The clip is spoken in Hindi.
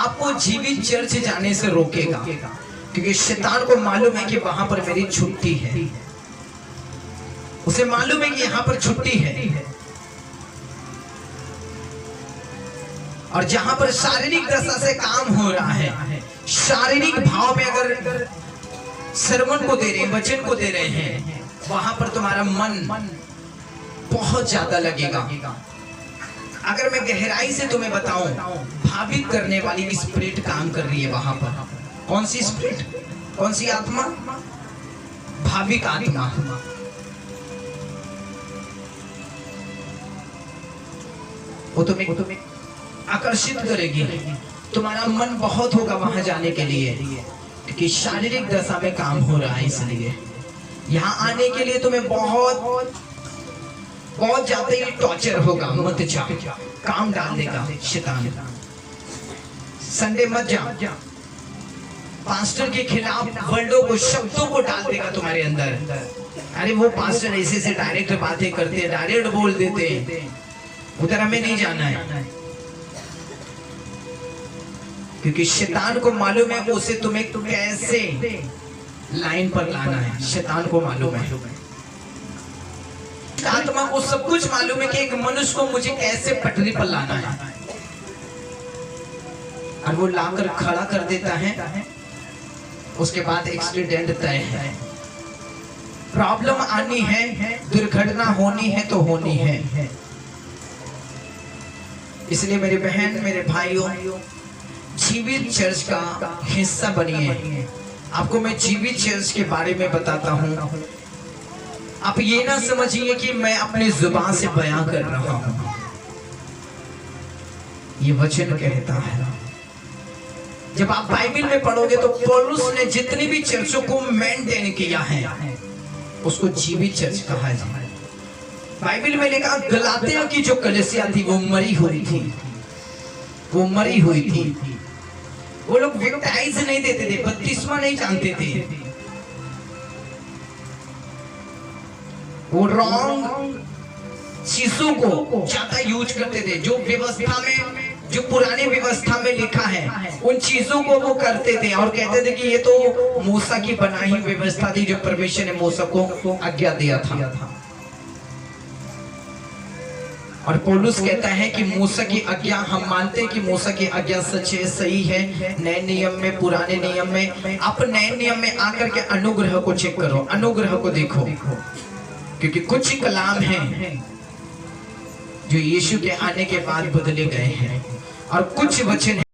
आपको जीवित चर्च जाने से रोकेगा, क्योंकि शैतान को मालूम है कि वहां पर मेरी छुट्टी है, उसे मालूम है कि यहाँ पर छुट्टी है। और जहां पर शारीरिक दशा से काम हो रहा है, शारीरिक भाव में अगर श्रवण को दे रहे हैं, वचन को दे रहे हैं, वहां पर तुम्हारा मन बहुत ज्यादा लगेगा। अगर मैं गहराई से तुम्हें बताऊं, भावित करने वाली स्पिरिट काम कर रही है वहां पर। कौन सी स्पिरिट, कौन सी आत्मा? भाविक आत्मा। वो तुम्हें आकर्षित करेगी, तुम्हारा मन बहुत होगा वहां जाने के लिए, क्योंकि शारीरिक दशा में काम हो रहा है। इसलिए यहाँ आने के लिए तुम्हें बहुत ज्यादा ही टॉर्चर होगा। मत जा, काम डाल देगा शैतान। संडे मत जा, पास्टर के खिलाफ वर्डों को, शब्दों को डाल देगा तुम्हारे अंदर। अरे वो पास्टर ऐसे से डायरेक्ट बातें करते हैं, डायरेक्ट बोल देते हैं, उधर हमें नहीं जाना है, क्योंकि शैतान को मालूम है उसे तुम्हें कैसे लाइन पर लाना है। शैतान को मालूम है, आत्मा को सब कुछ मालूम है कि एक मनुष्य को मुझे कैसे पटरी पर लाना है, और वो लाकर खड़ा कर देता है। उसके बाद एक्सीडेंट तय है, प्रॉब्लम आनी है, दुर्घटना होनी है तो होनी है। इसलिए मेरे बहन, मेरे भाइयों, जीवित चर्च का हिस्सा बनिए। आपको मैं जीवित चर्च के बारे में बताता हूं। आप ये ना समझिए कि मैं अपनी जुबान से बयां कर रहा हूं, ये वचन कहता है। जब आप बाइबल में पढ़ोगे तो पौलुस ने जितनी भी चर्चों को मेंटेन किया है, उसको जीवित चर्च कहा है। बाइबल में लिखा, गलातिया की जो कलीसिया थी वो मरी हुई थी, वो मरी हुई थी। वो लोग बैप्टाइज नहीं देते थे, बपतिस्मा नहीं जानते थे, वो रॉन्ग चीजों को ज्यादा यूज करते थे। जो व्यवस्था में, जो पुरानी व्यवस्था में लिखा है, उन चीजों को वो करते थे और कहते थे कि ये तो मूसा की बनाई व्यवस्था थी, जो परमेश्वर ने मूसा को आज्ञा दिया था। और पौलुस कहता है कि मूसा की आज्ञा, हम मानते हैं कि मूसा की आज्ञा सच है, सही है। नए नियम में, पुराने नियम में, आप नए नियम में आकर के अनुग्रह को चेक करो, अनुग्रह को देखो, क्योंकि कुछ कलाम हैं जो यीशु के आने के बाद बदले गए हैं, और कुछ वचन